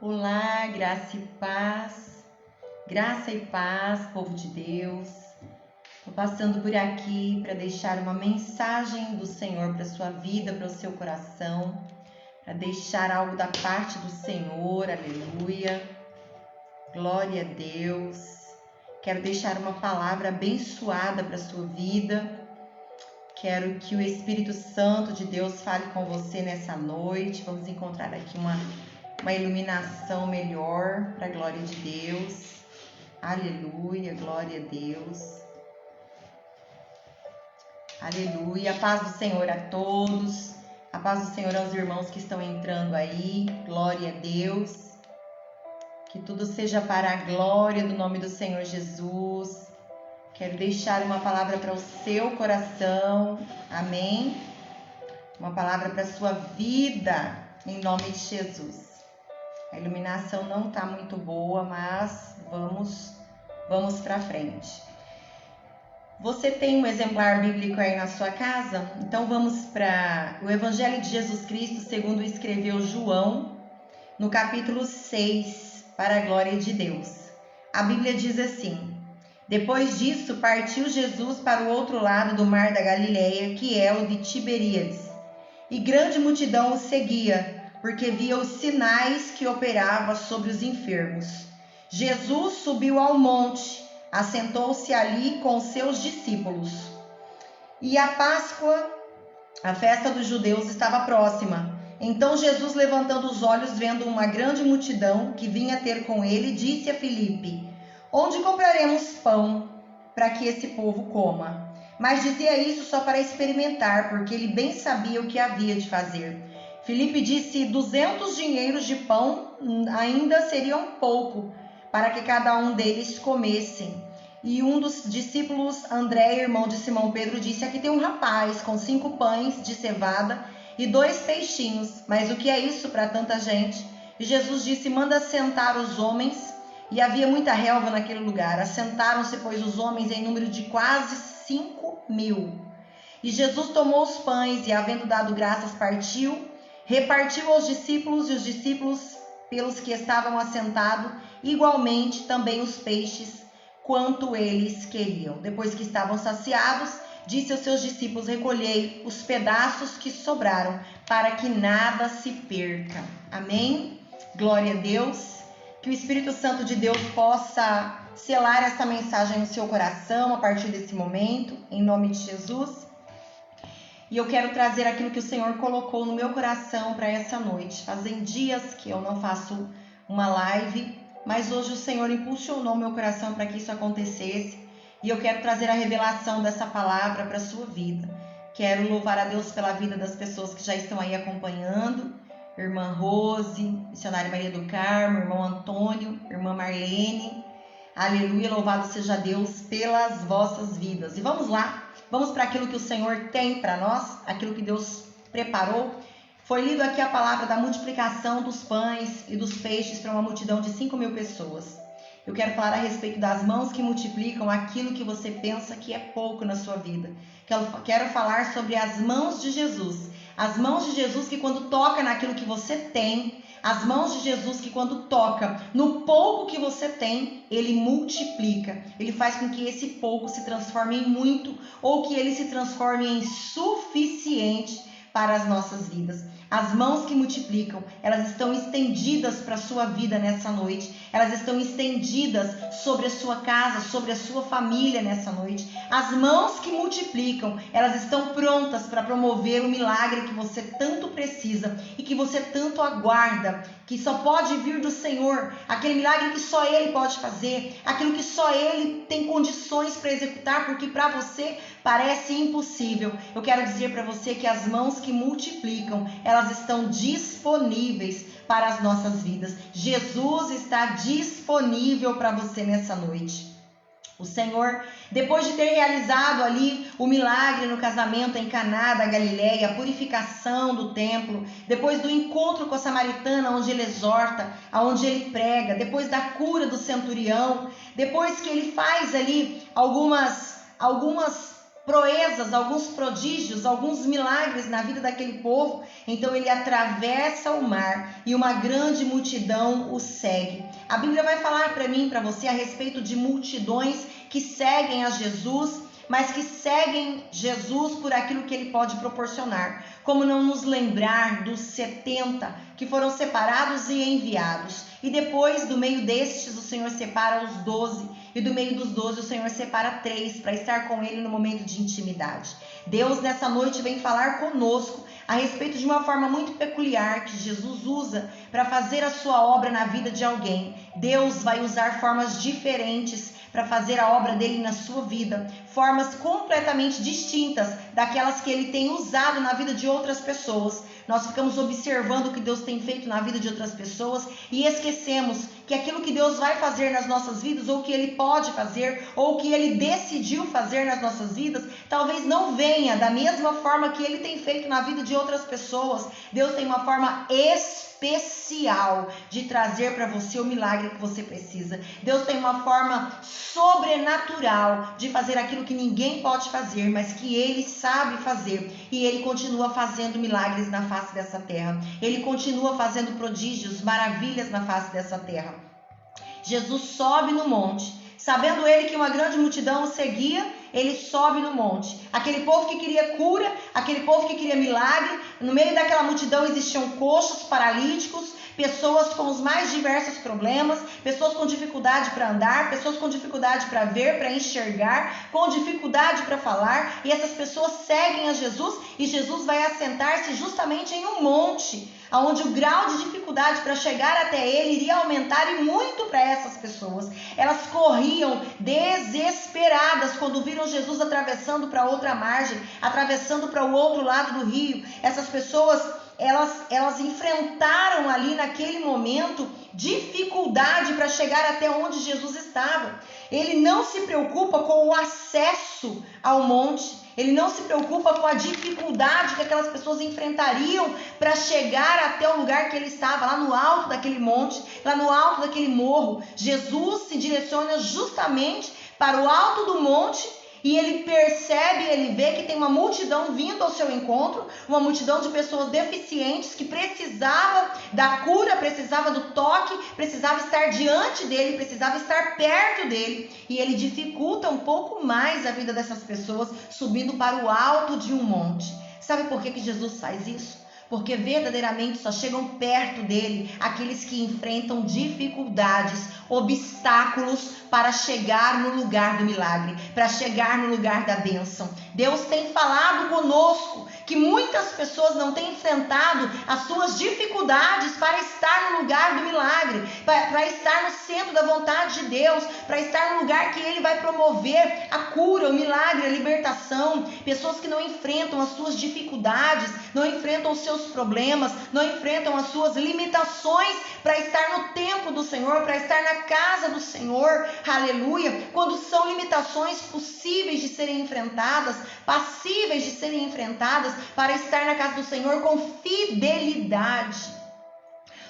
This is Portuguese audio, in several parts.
Olá, graça e paz, povo de Deus. Estou passando por aqui para deixar uma mensagem do Senhor para a sua vida, para o seu coração, para deixar algo da parte do Senhor, aleluia, glória a Deus. Quero deixar uma palavra abençoada para a sua vida. Quero que o Espírito Santo de Deus fale com você nessa noite. Vamos encontrar aqui uma iluminação melhor para a glória de Deus. Aleluia, glória a Deus. Aleluia, a paz do Senhor a todos. A paz do Senhor aos irmãos que estão entrando aí. Glória a Deus. Que tudo seja para a glória do nome do Senhor Jesus. Quero deixar uma palavra para o seu coração. Amém? Uma palavra para a sua vida, em nome de Jesus. A iluminação não está muito boa, mas vamos para frente. Você tem um exemplar bíblico aí na sua casa? Então vamos para o Evangelho de Jesus Cristo, segundo escreveu João, no capítulo 6, para a glória de Deus. A Bíblia diz assim: Depois disso, partiu Jesus para o outro lado do mar da Galileia, que é o de Tiberíades, e grande multidão o seguia, porque via os sinais que operava sobre os enfermos. Jesus subiu ao monte, assentou-se ali com seus discípulos. E a Páscoa, a festa dos judeus, estava próxima. Então Jesus, levantando os olhos, vendo uma grande multidão que vinha ter com ele, disse a Filipe: Onde compraremos pão para que esse povo coma? Mas dizia isso só para experimentar, porque ele bem sabia o que havia de fazer. Filipe disse: 200 dinheiros de pão ainda seriam pouco para que cada um deles comesse. E um dos discípulos, André, irmão de Simão Pedro, disse: Aqui tem um rapaz com 5 pães de cevada e 2 peixinhos, mas o que é isso para tanta gente? E Jesus disse: Manda sentar os homens. E havia muita relva naquele lugar. Assentaram-se, pois, os homens em número de quase 5.000. E Jesus tomou os pães e, havendo dado graças, partiu, repartiu aos discípulos, e os discípulos, pelos que estavam assentados, igualmente também os peixes, quanto eles queriam. Depois que estavam saciados, disse aos seus discípulos: Recolhei os pedaços que sobraram, para que nada se perca. Amém? Glória a Deus. Que o Espírito Santo de Deus possa selar essa mensagem no seu coração a partir desse momento, em nome de Jesus. E eu quero trazer aquilo que o Senhor colocou no meu coração para essa noite. Fazem dias que eu não faço uma live, mas hoje o Senhor impulsionou meu coração para que isso acontecesse. E eu quero trazer a revelação dessa palavra para a sua vida. Quero louvar a Deus pela vida das pessoas que já estão aí acompanhando. Irmã Rose, missionária Maria do Carmo, irmão Antônio, irmã Marlene. Aleluia, louvado seja Deus pelas vossas vidas. E vamos lá, vamos para aquilo que o Senhor tem para nós, aquilo que Deus preparou. Foi lido aqui a palavra da multiplicação dos pães e dos peixes para uma multidão de 5.000 pessoas. Eu quero falar a respeito das mãos que multiplicam aquilo que você pensa que é pouco na sua vida. Quero falar sobre as mãos de Jesus. As mãos de Jesus que quando toca naquilo que você tem, as mãos de Jesus que quando toca no pouco que você tem, Ele multiplica. Ele faz com que esse pouco se transforme em muito ou que ele se transforme em suficiente para as nossas vidas. As mãos que multiplicam, elas estão estendidas para a sua vida nessa noite. Elas estão estendidas sobre a sua casa, sobre a sua família nessa noite. As mãos que multiplicam, elas estão prontas para promover o milagre que você tanto precisa e que você tanto aguarda, que só pode vir do Senhor, aquele milagre que só Ele pode fazer, aquilo que só Ele tem condições para executar, porque para você parece impossível. Eu quero dizer para você que as mãos que multiplicam, elas estão disponíveis para as nossas vidas. Jesus está disponível para você nessa noite. O Senhor, depois de ter realizado ali o milagre no casamento em Caná da Galileia, a purificação do templo, depois do encontro com a samaritana, onde ele exorta, onde ele prega, depois da cura do centurião, depois que ele faz ali algumas proezas, alguns prodígios, alguns milagres na vida daquele povo. Então ele atravessa o mar e uma grande multidão o segue. A Bíblia vai falar para mim, para você, a respeito de multidões que seguem a Jesus, mas que seguem Jesus por aquilo que ele pode proporcionar. Como não nos lembrar dos 70 que foram separados e enviados. E depois, do meio destes, o Senhor separa os 12. E do meio dos 12, o Senhor separa 3 para estar com ele no momento de intimidade. Deus, nessa noite, vem falar conosco a respeito de uma forma muito peculiar que Jesus usa para fazer a sua obra na vida de alguém. Deus vai usar formas diferentes para fazer a obra dele na sua vida, formas completamente distintas daquelas que ele tem usado na vida de outras pessoas. Nós ficamos observando o que Deus tem feito na vida de outras pessoas e esquecemos que aquilo que Deus vai fazer nas nossas vidas, ou que ele pode fazer, ou que ele decidiu fazer nas nossas vidas, talvez não venha da mesma forma que ele tem feito na vida de outras pessoas. Deus tem uma forma especial de trazer para você o milagre que você precisa. Deus tem uma forma sobrenatural de fazer aquilo que ninguém pode fazer, mas que ele sabe fazer. E ele continua fazendo milagres na face dessa terra. Ele continua fazendo prodígios, maravilhas na face dessa terra. Jesus sobe no monte, sabendo ele que uma grande multidão o seguia. Ele sobe no monte. Aquele povo que queria cura, aquele povo que queria milagre, no meio daquela multidão existiam coxos, paralíticos, pessoas com os mais diversos problemas, pessoas com dificuldade para andar, pessoas com dificuldade para ver, para enxergar, com dificuldade para falar, e essas pessoas seguem a Jesus, e Jesus vai assentar-se justamente em um monte, onde o grau de dificuldade para chegar até ele iria aumentar, e muito para essas pessoas. Elas corriam desesperadas quando viram Jesus atravessando para outra margem, atravessando para o outro lado do rio. Essas pessoas, elas enfrentaram ali naquele momento dificuldade para chegar até onde Jesus estava. Ele não se preocupa com o acesso ao monte, ele não se preocupa com a dificuldade que aquelas pessoas enfrentariam para chegar até o lugar que ele estava, lá no alto daquele monte, lá no alto daquele morro. Jesus se direciona justamente para o alto do monte, e ele percebe, ele vê que tem uma multidão vindo ao seu encontro, uma multidão de pessoas deficientes que precisava da cura, precisava do toque, precisava estar diante dele, precisava estar perto dele. E ele dificulta um pouco mais a vida dessas pessoas, subindo para o alto de um monte. Sabe por que Jesus faz isso? Porque verdadeiramente só chegam perto dele aqueles que enfrentam dificuldades, obstáculos para chegar no lugar do milagre, para chegar no lugar da bênção. Deus tem falado conosco que muitas pessoas não têm enfrentado as suas dificuldades para estar no lugar do milagre, para estar no centro da vontade de Deus, para estar no lugar que ele vai promover a cura, o milagre, a libertação. Pessoas que não enfrentam as suas dificuldades, não enfrentam os seus problemas, não enfrentam as suas limitações para estar no templo do Senhor, para estar na casa do Senhor, aleluia, quando são limitações possíveis de serem enfrentadas, passíveis de serem enfrentadas, para estar na casa do Senhor com fidelidade.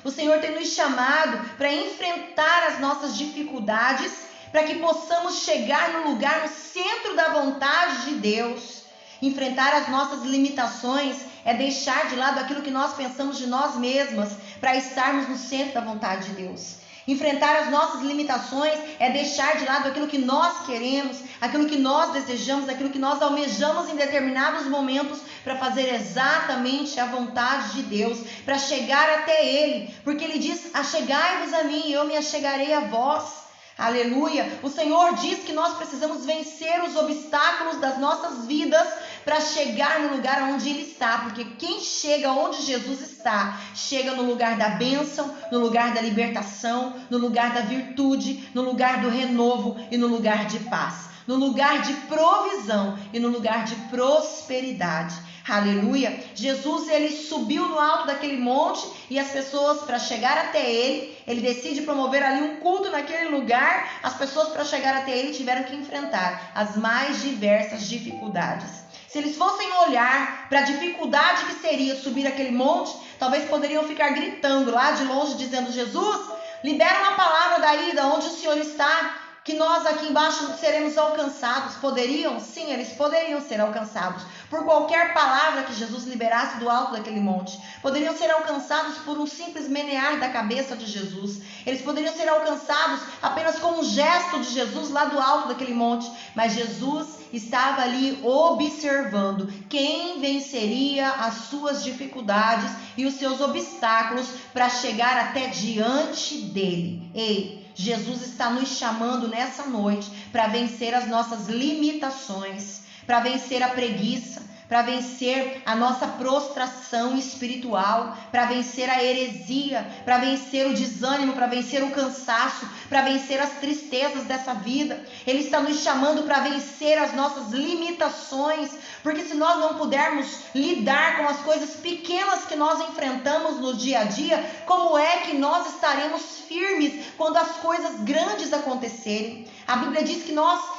O Senhor tem nos chamado para enfrentar as nossas dificuldades, para que possamos chegar no lugar, no centro da vontade de Deus. Enfrentar as nossas limitações é deixar de lado aquilo que nós pensamos de nós mesmas para estarmos no centro da vontade de Deus. Enfrentar as nossas limitações é deixar de lado aquilo que nós queremos, aquilo que nós desejamos, aquilo que nós almejamos em determinados momentos para fazer exatamente a vontade de Deus, para chegar até Ele, porque Ele diz: achegai-vos a mim e eu me achegarei a vós. Aleluia! O Senhor diz que nós precisamos vencer os obstáculos das nossas vidas para chegar no lugar onde Ele está, porque quem chega onde Jesus está, chega no lugar da bênção, no lugar da libertação, no lugar da virtude, no lugar do renovo e no lugar de paz, no lugar de provisão e no lugar de prosperidade. Aleluia! Jesus, ele subiu no alto daquele monte e as pessoas, para chegar até ele decide promover ali um culto naquele lugar. As pessoas, para chegar até ele, tiveram que enfrentar as mais diversas dificuldades. Se eles fossem olhar para a dificuldade que seria subir aquele monte, talvez poderiam ficar gritando lá de longe, dizendo: Jesus, libera uma palavra daí, de onde o Senhor está. que nós aqui embaixo seremos alcançados? Poderiam? Sim, eles poderiam ser alcançados por qualquer palavra que Jesus liberasse do alto daquele monte. Poderiam ser alcançados por um simples menear da cabeça de Jesus. Eles poderiam ser alcançados apenas com um gesto de Jesus lá do alto daquele monte. Mas Jesus estava ali observando quem venceria as suas dificuldades e os seus obstáculos para chegar até diante dele. Ei, Jesus está nos chamando nessa noite para vencer as nossas limitações, para vencer a preguiça, para vencer a nossa prostração espiritual, para vencer a heresia, para vencer o desânimo, para vencer o cansaço, para vencer as tristezas dessa vida. Ele está nos chamando para vencer as nossas limitações, porque se nós não pudermos lidar com as coisas pequenas que nós enfrentamos no dia a dia, como é que nós estaremos firmes quando as coisas grandes acontecerem? A Bíblia diz que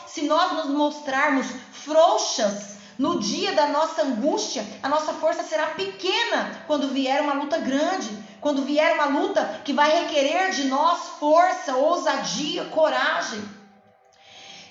se nós nos mostrarmos frouxas no dia da nossa angústia, a nossa força será pequena quando vier uma luta grande, quando vier uma luta que vai requerer de nós força, ousadia, coragem.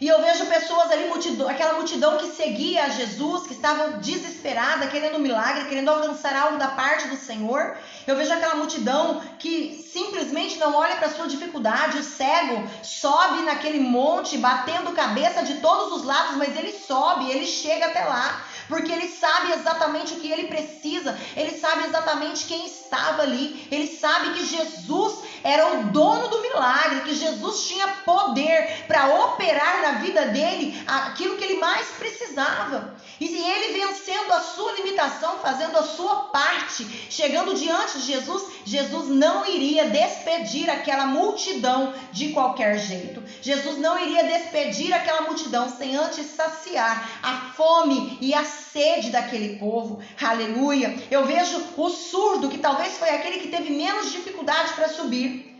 E eu vejo pessoas ali, aquela multidão que seguia a Jesus, que estavam desesperada, querendo um milagre, querendo alcançar algo da parte do Senhor. Eu vejo aquela multidão que simplesmente não olha para a sua dificuldade. O cego sobe naquele monte, batendo cabeça de todos os lados, mas ele sobe, ele chega até lá, porque ele sabe exatamente o que ele precisa, ele sabe exatamente quem estava ali, ele sabe que Jesus era o dono do milagre, que Jesus tinha poder para operar na vida dele aquilo que ele mais precisava. E ele vencendo a sua limitação, fazendo a sua parte, chegando diante de Jesus, Jesus não iria despedir aquela multidão de qualquer jeito. Jesus não iria despedir aquela multidão sem antes saciar a fome e a sede daquele povo. Aleluia! Eu vejo o surdo, que talvez foi aquele que teve menos dificuldade para subir,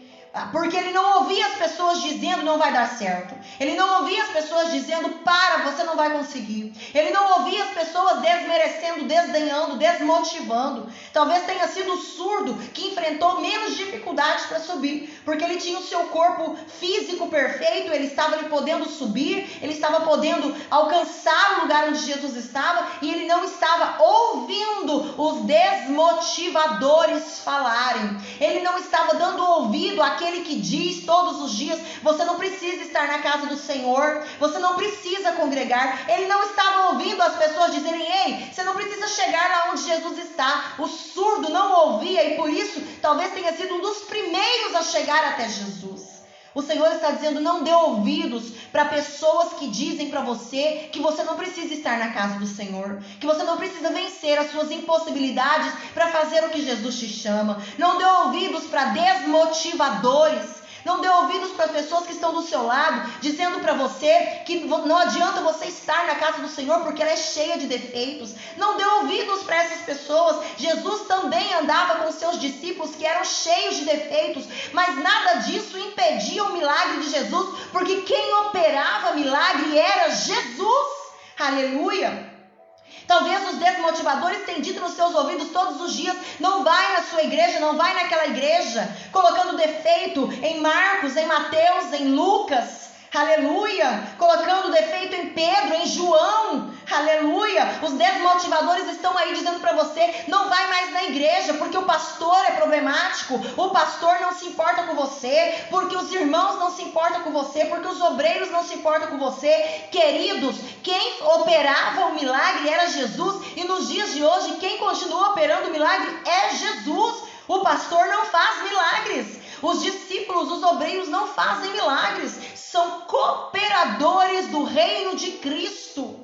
porque ele não ouvia as pessoas dizendo não vai dar certo. Ele não ouvia as pessoas dizendo para, você não vai conseguir. Ele não ouvia as pessoas desmerecendo, desdenhando, desmotivando. Talvez tenha sido o surdo que enfrentou menos dificuldades para subir, porque ele tinha o seu corpo físico perfeito, ele estava ali podendo subir, ele estava podendo alcançar o lugar onde Jesus estava, e ele não estava ouvindo os desmotivadores falarem. Ele não estava dando ouvido àquele que diz todos os dias, você não precisa estar na casa do Senhor, você não precisa congregar. Ele não estava ouvindo as pessoas dizerem, ei, você não precisa chegar lá onde Jesus está. O surdo não ouvia e por isso talvez tenha sido um dos primeiros a chegar até Jesus. O Senhor está dizendo, não dê ouvidos para pessoas que dizem para você que você não precisa estar na casa do Senhor, que você não precisa vencer as suas impossibilidades para fazer o que Jesus te chama. Não dê ouvidos para desmotivadores. Não dê ouvidos para as pessoas que estão do seu lado, dizendo para você que não adianta você estar na casa do Senhor porque ela é cheia de defeitos. Não dê ouvidos para essas pessoas. Jesus também andava com seus discípulos que eram cheios de defeitos, mas nada disso impedia o milagre de Jesus, porque quem operava milagre era Jesus. Aleluia! Talvez os desmotivadores tenham dito nos seus ouvidos todos os dias, não vai na sua igreja, não vai naquela igreja, colocando defeito em Marcos, em Mateus, em Lucas, aleluia, colocando defeito em Pedro, em João, aleluia. Os desmotivadores estão aí dizendo para você, não vai mais na igreja, porque o pastor é problemático, o pastor não se importa com você, porque os irmãos não se importam com você, porque os obreiros não se importam com você. Queridos, quem operava o milagre era Jesus, e nos dias de hoje, quem continua operando o milagre é Jesus. O pastor não faz milagres, os discípulos, os obreiros não fazem milagres, são cooperadores do reino de Cristo.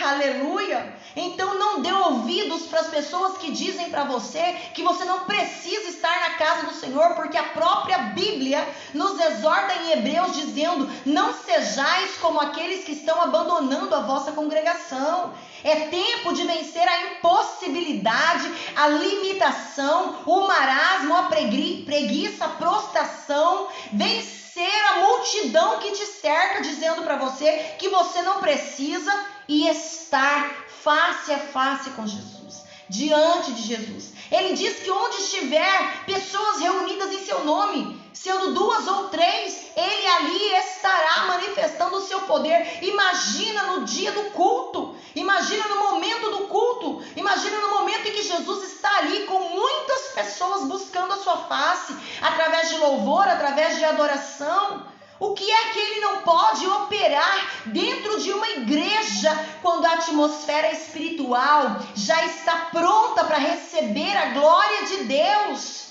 Aleluia! Então não dê ouvidos para as pessoas que dizem para você que você não precisa estar na casa do Senhor, porque a própria Bíblia nos exorta em Hebreus dizendo, não sejais como aqueles que estão abandonando a vossa congregação. É tempo de vencer a impossibilidade, a limitação, o marasmo, a preguiça, a prostração, vencer a multidão que te cerca dizendo para você que você não precisa, e estar face a face com Jesus, diante de Jesus. Ele diz que onde estiver pessoas reunidas em seu nome, se onde 2 ou 3, ele ali estará manifestando o seu poder. Imagina no dia do culto, imagina no momento do culto, imagina no momento em que Jesus está ali com muitas pessoas buscando a sua face, através de louvor, através de adoração. O que é que ele não pode operar dentro de uma igreja quando a atmosfera espiritual já está pronta para receber a glória de Deus?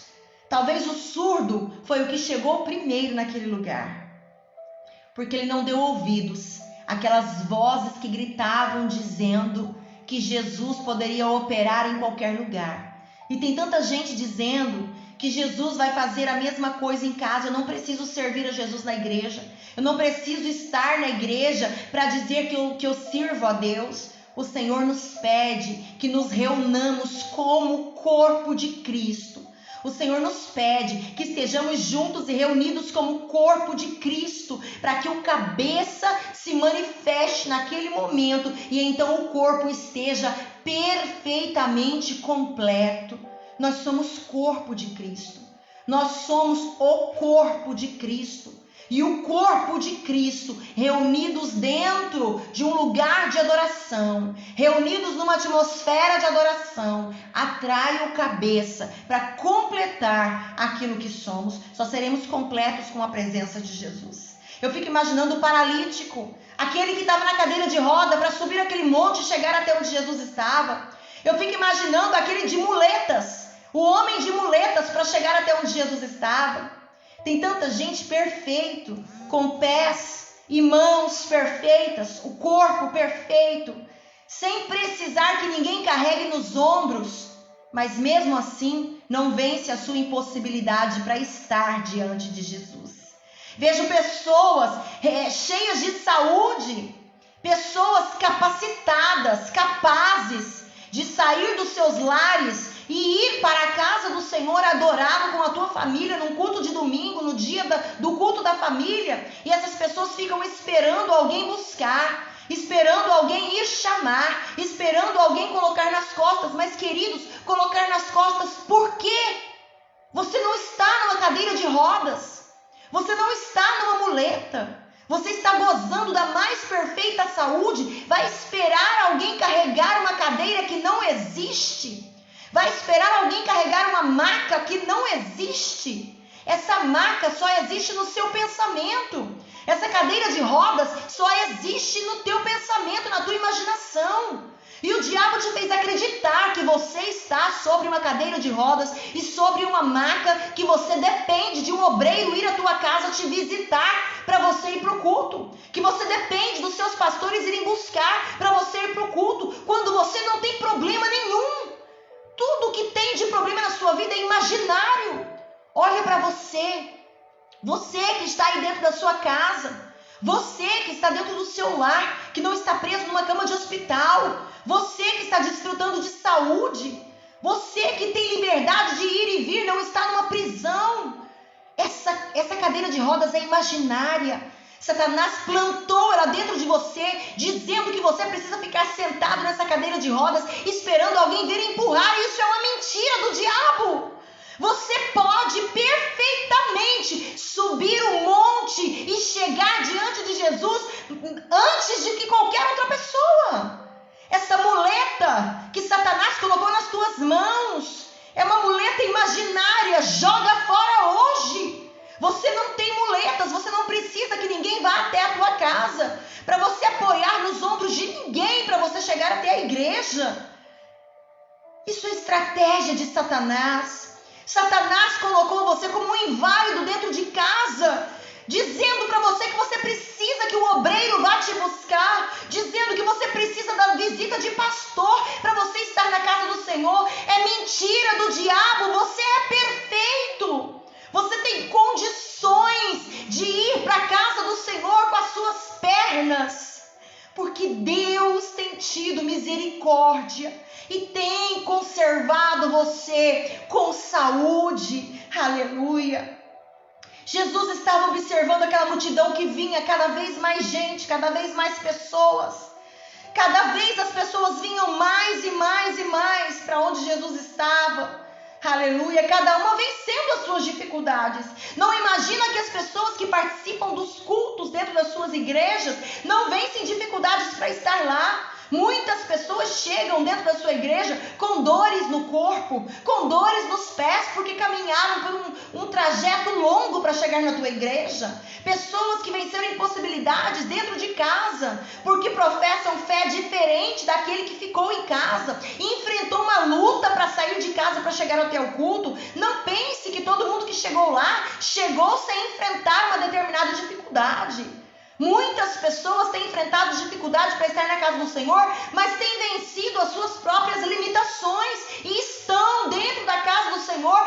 Talvez o surdo foi o que chegou primeiro naquele lugar, porque ele não deu ouvidos àquelas vozes que gritavam dizendo que Jesus poderia operar em qualquer lugar. E tem tanta gente dizendo que Jesus vai fazer a mesma coisa em casa. Eu não preciso servir a Jesus na igreja. Eu não preciso estar na igreja para dizer que eu sirvo a Deus. O Senhor nos pede que nos reunamos como corpo de Cristo. O Senhor nos pede que estejamos juntos e reunidos como corpo de Cristo, para que o cabeça se manifeste naquele momento e então o corpo esteja perfeitamente completo. Nós somos corpo de Cristo. Nós somos o corpo de Cristo. E o corpo de Cristo, reunidos dentro de um lugar de adoração, reunidos numa atmosfera de adoração, atrai o cabeça para completar aquilo que somos. Só seremos completos com a presença de Jesus. Eu fico imaginando o paralítico, aquele que estava na cadeira de roda para subir aquele monte e chegar até onde Jesus estava. Eu fico imaginando aquele de muletas, o homem de muletas para chegar até onde Jesus estava. Tem tanta gente perfeito, com pés e mãos perfeitas, o corpo perfeito, sem precisar que ninguém carregue nos ombros, mas mesmo assim não vence a sua impossibilidade para estar diante de Jesus. Vejo pessoas cheias de saúde, pessoas capacitadas, capazes de sair dos seus lares e ir para a casa do Senhor adorá-lo com a tua família num culto de domingo, no dia do culto da família. E essas pessoas ficam esperando alguém buscar, esperando alguém ir chamar, esperando alguém colocar nas costas. Mas queridos, colocar nas costas por quê? Você não está numa cadeira de rodas, você não está numa muleta, você está gozando da mais perfeita saúde. Vai esperar alguém carregar uma cadeira que não existe? Vai esperar alguém carregar uma maca que não existe? Essa maca só existe no seu pensamento. Essa cadeira de rodas só existe no teu pensamento, na tua imaginação. E o diabo te fez acreditar que você está sobre uma cadeira de rodas e sobre uma maca, que você depende de um obreiro ir à tua casa te visitar para você ir para o culto, que você depende dos seus pastores irem buscar para você ir para o culto, quando você não tem problema nenhum. Tudo que tem de problema na sua vida é imaginário. Olha para você. Você que está aí dentro da sua casa. Você que está dentro do seu lar, que não está preso numa cama de hospital. Você que está desfrutando de saúde. Você que tem liberdade de ir e vir, não está numa prisão. Essa cadeira de rodas é imaginária. Satanás plantou ela dentro de você, dizendo que você precisa ficar sentado nessa cadeira de rodas, esperando alguém vir empurrar. Isso é uma mentira do diabo. Você pode perfeitamente subir um monte e chegar diante de Jesus antes de que qualquer outra pessoa. Essa muleta que Satanás colocou nas tuas mãos é uma muleta imaginária. Joga fora hoje. Você não tem muletas, você não precisa que ninguém vá até a tua casa para você apoiar nos ombros de ninguém para você chegar até a igreja. Isso é estratégia de Satanás. Satanás colocou você como um inválido dentro de casa, dizendo para você que você precisa que o obreiro vá te buscar, dizendo que você precisa da visita de pastor para você estar na casa do Senhor. É mentira do diabo, você é perfeito. Você tem condições de ir para a casa do Senhor com as suas pernas, porque Deus tem tido misericórdia e tem conservado você com saúde. Aleluia! Jesus estava observando aquela multidão que vinha, cada vez mais gente, cada vez mais pessoas. Cada vez as pessoas vinham mais e mais e mais para onde Jesus estava. Aleluia, cada uma vencendo as suas dificuldades. Não imagina que as pessoas que participam dos cultos dentro das suas igrejas não vencem dificuldades para estar lá. Muitas pessoas chegam dentro da sua igreja com dores no corpo, com dores nos pés, porque caminharam por um trajeto longo para chegar na tua igreja. Pessoas que venceram impossibilidades dentro de casa, porque professam fé diferente daquele que ficou em casa e enfrentou uma luta para sair de casa para chegar até o culto. Não pense que todo mundo que chegou lá, chegou sem enfrentar uma determinada dificuldade. Muitas pessoas têm enfrentado dificuldade para estar na casa do Senhor, mas têm vencido as suas próprias limitações e estão dentro da casa do Senhor,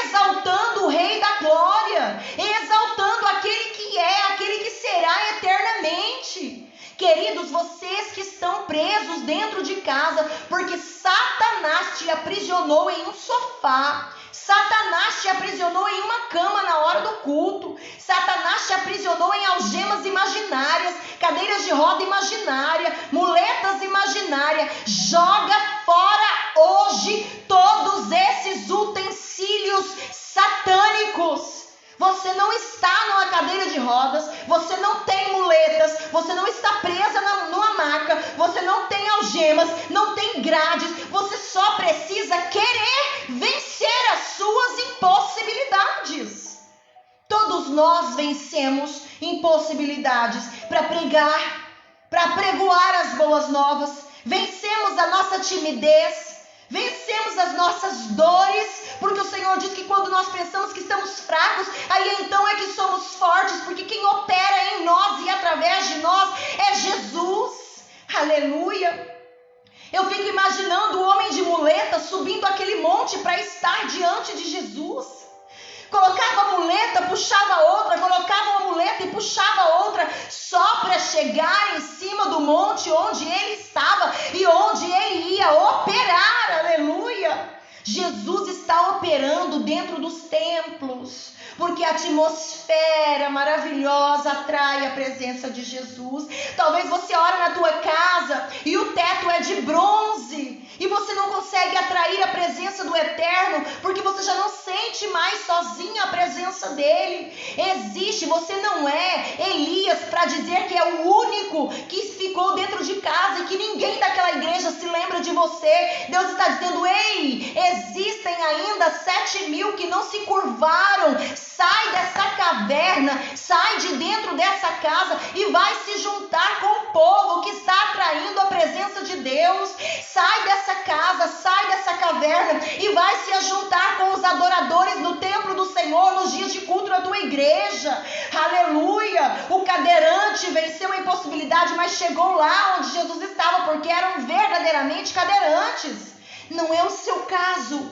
exaltando o Rei da Glória, exaltando aquele que é, aquele que será eternamente. Queridos, vocês que estão presos dentro de casa, porque Satanás te aprisionou em um sofá, Satanás te aprisionou em uma cama na hora do culto, Satanás te aprisionou em algemas imaginárias, cadeiras de roda imaginária, muletas imaginárias. Joga fora hoje todos esses utensílios satânicos. Você não está numa cadeira de rodas, você não tem muletas, você não está presa numa maca, você não tem algemas, não tem grades, você só precisa querer vencer as suas impossibilidades. Todos nós vencemos impossibilidades para pregar, para pregoar as boas novas, vencemos a nossa timidez, vencemos as nossas dores, porque o Senhor diz que quando nós pensamos que estamos fracos, aí então é que somos fortes, porque quem opera em nós e através de nós é Jesus. Aleluia! Eu fico imaginando o homem de muleta subindo aquele monte para estar diante de Jesus. Colocava a muleta, puxava outra, colocava uma muleta e puxava outra, só para chegar em cima do monte onde ele estava e onde ele ia operar. Aleluia! Jesus está operando dentro dos templos, porque a atmosfera maravilhosa atrai a presença de Jesus. Talvez você ore na tua casa e o teto é de bronze e você não consegue atrair a presença do Eterno, porque você já não sente mais sozinho a presença dele. Você não é Elias para dizer que é o único que ficou dentro de casa e que ninguém daquela igreja se lembra de você. Deus está dizendo: ei, existem ainda 7.000 que não se curvaram. Sai dessa caverna, sai de dentro dessa casa e vai se juntar com o povo que está atraindo a presença de Deus. Sai dessa casa, sai dessa caverna e vai se juntar com os adoradores no templo do Senhor nos dias de culto da tua igreja. Aleluia! O cadeirante venceu a impossibilidade, mas chegou lá onde Jesus estava, porque eram verdadeiramente cadeirantes. Não é o seu caso,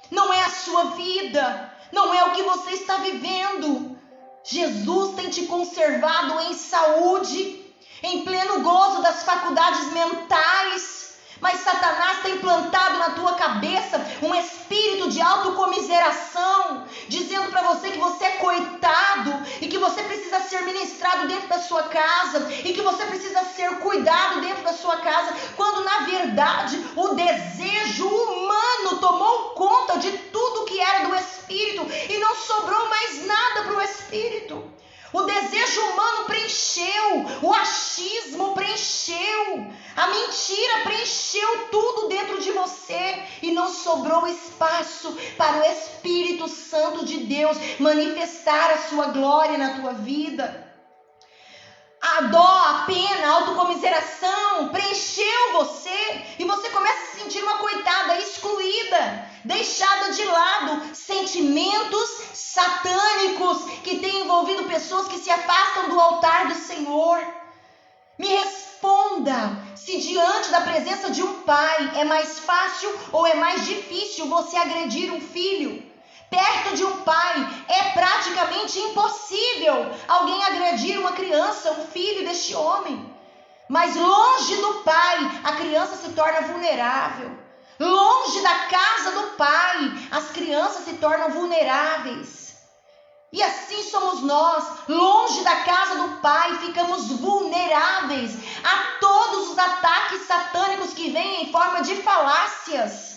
não é a sua vida, não é o que você está vivendo. Jesus tem te conservado em saúde, em pleno gozo das faculdades mentais, mas Satanás tem plantado na tua cabeça um espírito de autocomiseração, dizendo para você que você é coitado e que você precisa ser ministrado dentro da sua casa e que você precisa ser cuidado dentro da sua casa, quando na verdade o desejo humano tomou conta de tudo que era do espírito e não sobrou mais nada para o espírito. O desejo humano preencheu, o achismo preencheu, a mentira preencheu tudo dentro de você e não sobrou espaço para o Espírito Santo de Deus manifestar a sua glória na tua vida. A dó, a pena, a autocomiseração preencheu você e você começa a se sentir uma coitada, excluída, deixada de lado. Sentimentos satânicos que têm envolvido pessoas que se afastam do altar do Senhor. Me responda, se diante da presença de um pai é mais fácil ou é mais difícil você agredir um filho? Perto de um pai é praticamente impossível alguém agredir uma criança, um filho deste homem. Mas longe do pai, a criança se torna vulnerável. Longe da casa do pai, as crianças se tornam vulneráveis. E assim somos nós, longe da casa do pai, ficamos vulneráveis a todos os ataques satânicos que vêm em forma de falácias.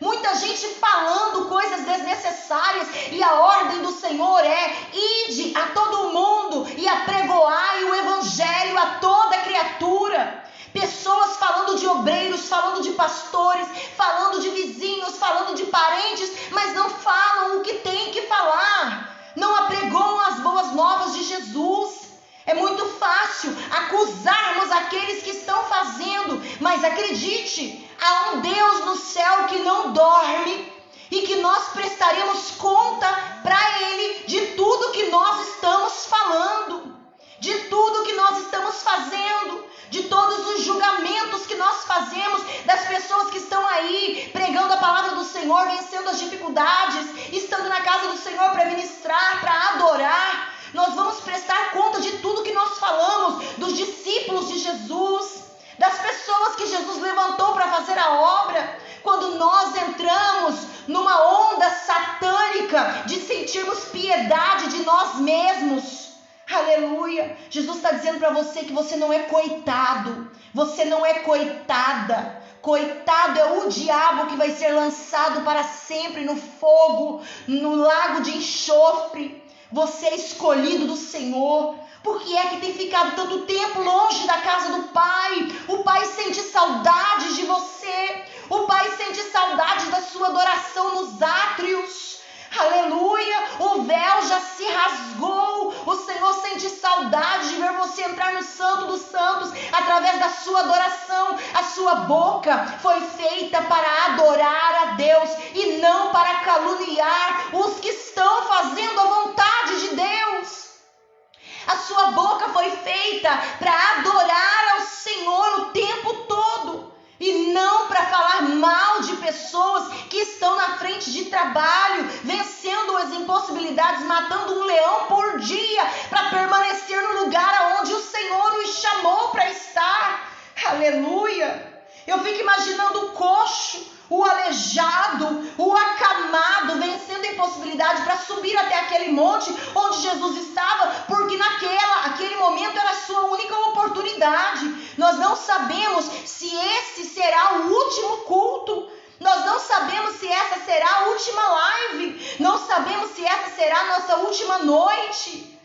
Muita gente falando coisas desnecessárias, e a ordem do Senhor é: ide a todo mundo e apregoai o evangelho a toda criatura. Pessoas falando de obreiros, falando de pastores, falando de vizinhos, falando de parentes, mas não falam o que tem que falar, não apregoam as boas novas de Jesus. É muito fácil acusarmos aqueles que estão fazendo, mas acredite, há um Deus no céu que não dorme e que nós prestaremos conta para Ele de tudo que nós estamos falando, de tudo que nós estamos fazendo, de todos os julgamentos que nós fazemos, das pessoas que estão aí pregando a palavra do Senhor, vencendo as dificuldades, estando na casa do Senhor para ministrar, para adorar. Nós vamos prestar conta de tudo que nós falamos, dos discípulos de Jesus, das pessoas que Jesus levantou para fazer a obra. Quando nós entramos numa onda satânica de sentirmos piedade de nós mesmos, aleluia, Jesus está dizendo para você que você não é coitado, você não é coitada. Coitado é o diabo que vai ser lançado para sempre no fogo, no lago de enxofre. Você é escolhido do Senhor. Por que é que tem ficado tanto tempo longe da casa do Pai? O Pai sente saudades de você. O Pai sente saudades da sua adoração nos átrios. Aleluia, o véu já se rasgou. O Senhor sente saudade de ver você entrar no Santo dos Santos através da sua adoração. A sua boca foi feita para adorar a Deus e não para caluniar os que estão fazendo a vontade de Deus. A sua boca foi feita para adorar ao Senhor o tempo todo e não para falar mal de pessoas que estão na frente de trabalho, vencendo as impossibilidades, matando um leão por dia para permanecer no lugar onde o Senhor os chamou para estar. Aleluia! Eu fico imaginando o coxo, o aleijado, o acamado, vencendo a impossibilidade para subir até aquele monte onde Jesus estava, porque aquele momento era a sua única oportunidade. Nós não sabemos se esse será o último culto, nós não sabemos se essa será a última live, não sabemos se essa será a nossa última noite.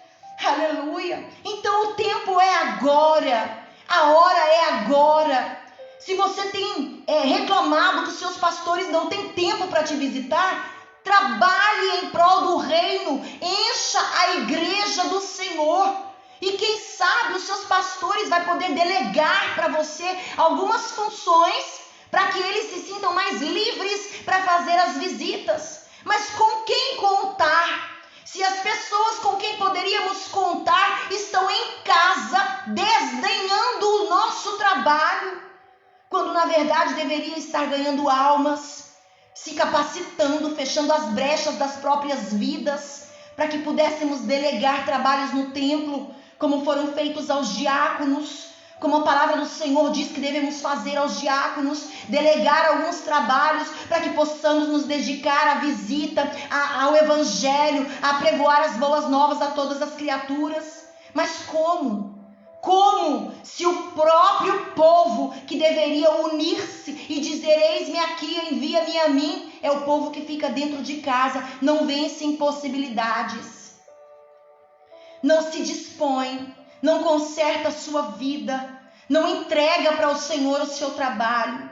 Aleluia! Então o tempo é agora, a hora é agora. Se você tem reclamado que os seus pastores não têm tempo para te visitar, trabalhe em prol do reino, encha a igreja do Senhor. E quem sabe os seus pastores vão poder delegar para você algumas funções para que eles se sintam mais livres para fazer as visitas. Mas com quem contar? Se as pessoas com quem poderíamos contar estão em casa desdenhando o nosso trabalho, quando na verdade deveria estar ganhando almas, se capacitando, fechando as brechas das próprias vidas, para que pudéssemos delegar trabalhos no templo, como foram feitos aos diáconos, como a palavra do Senhor diz que devemos fazer aos diáconos, delegar alguns trabalhos para que possamos nos dedicar à visita, ao evangelho, a pregoar as boas novas a todas as criaturas. Mas como? Como se o próprio povo que deveria unir-se e dizer: eis-me aqui, envia-me a mim, é o povo que fica dentro de casa, não vence impossibilidades, não se dispõe, não conserta a sua vida, não entrega para o Senhor o seu trabalho.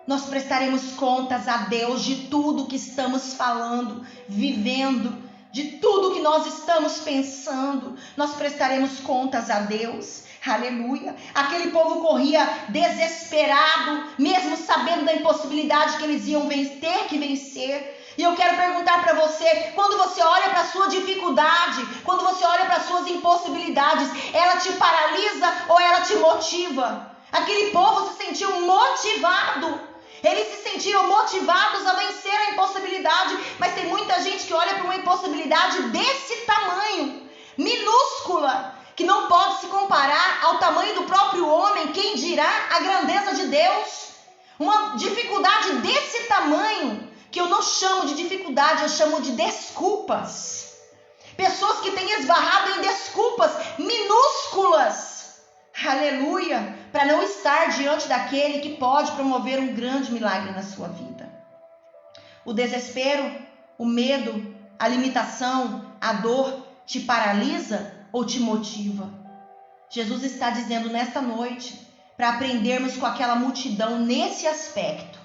Nós prestaremos contas a Deus de tudo que estamos falando, vivendo, de tudo que nós estamos pensando. Nós prestaremos contas a Deus. Aleluia. Aquele povo corria desesperado, mesmo sabendo da impossibilidade que eles iam ter que vencer. E eu quero perguntar para você, quando você olha para a sua dificuldade, quando você olha para as suas impossibilidades, ela te paralisa ou ela te motiva? Aquele povo se sentiu motivado. Eles se sentiram motivados a vencer a impossibilidade, mas tem muita gente que olha para uma impossibilidade desse tamanho, minúscula, que não pode se comparar ao tamanho do próprio homem, quem dirá a grandeza de Deus. Uma dificuldade desse tamanho, que eu não chamo de dificuldade, eu chamo de desculpas. Pessoas que têm esbarrado em desculpas minúsculas, aleluia, para não estar diante daquele que pode promover um grande milagre na sua vida. O desespero, o medo, a limitação, a dor te paralisa ou te motiva? Jesus está dizendo nesta noite para aprendermos com aquela multidão nesse aspecto,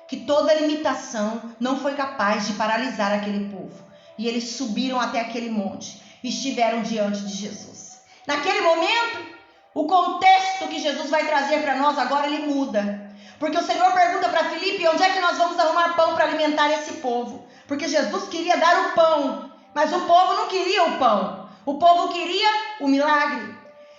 que toda limitação não foi capaz de paralisar aquele povo. E eles subiram até aquele monte e estiveram diante de Jesus. Naquele momento, o contexto que Jesus vai trazer para nós agora, ele muda. Porque o Senhor pergunta para Filipe, onde é que nós vamos arrumar pão para alimentar esse povo? Porque Jesus queria dar o pão, mas o povo não queria o pão. O povo queria o milagre.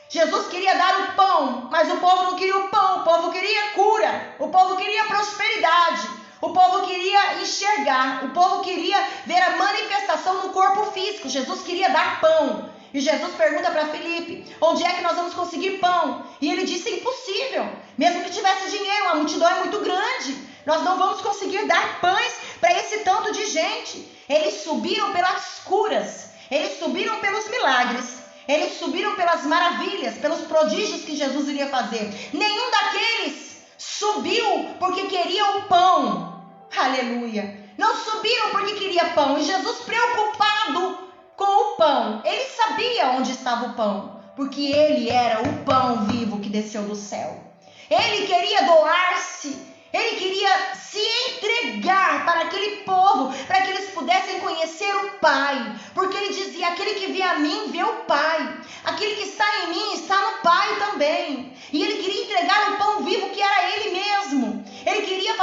Jesus queria dar o pão, mas o povo não queria o pão. O povo queria cura. O povo queria prosperidade. O povo queria enxergar. O povo queria ver a manifestação no corpo físico. Jesus queria dar pão. E Jesus pergunta para Filipe, onde é que nós vamos conseguir pão? E ele disse, impossível. Mesmo que tivesse dinheiro, a multidão é muito grande. Nós não vamos conseguir dar pães para esse tanto de gente. Eles subiram pelas curas. Eles subiram pelos milagres. Eles subiram pelas maravilhas, pelos prodígios que Jesus iria fazer. Nenhum daqueles subiu porque queria o pão. Aleluia. Não subiram porque queria pão. E Jesus, preocupado com o pão, ele sabia onde estava o pão, porque ele era o pão vivo que desceu do céu. Ele queria doar-se, ele queria se entregar para aquele povo, para que eles pudessem conhecer o Pai, porque ele dizia, aquele que vê a mim, vê o Pai, aquele que está em mim, está no Pai também. E ele queria entregar o pão vivo que era ele mesmo. Ele queria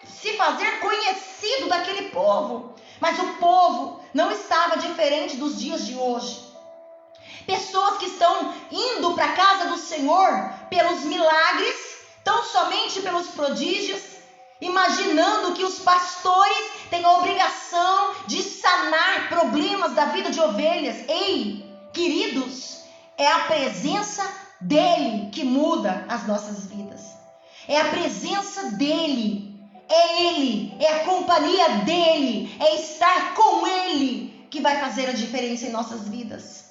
se fazer conhecido daquele povo. Mas o povo não estava diferente dos dias de hoje. Pessoas que estão indo para a casa do Senhor pelos milagres, tão somente pelos prodígios, imaginando que os pastores têm a obrigação de sanar problemas da vida de ovelhas. Ei, queridos, é a presença dele que muda as nossas vidas. É a presença dele. É ele, é a companhia dele, é estar com ele que vai fazer a diferença em nossas vidas.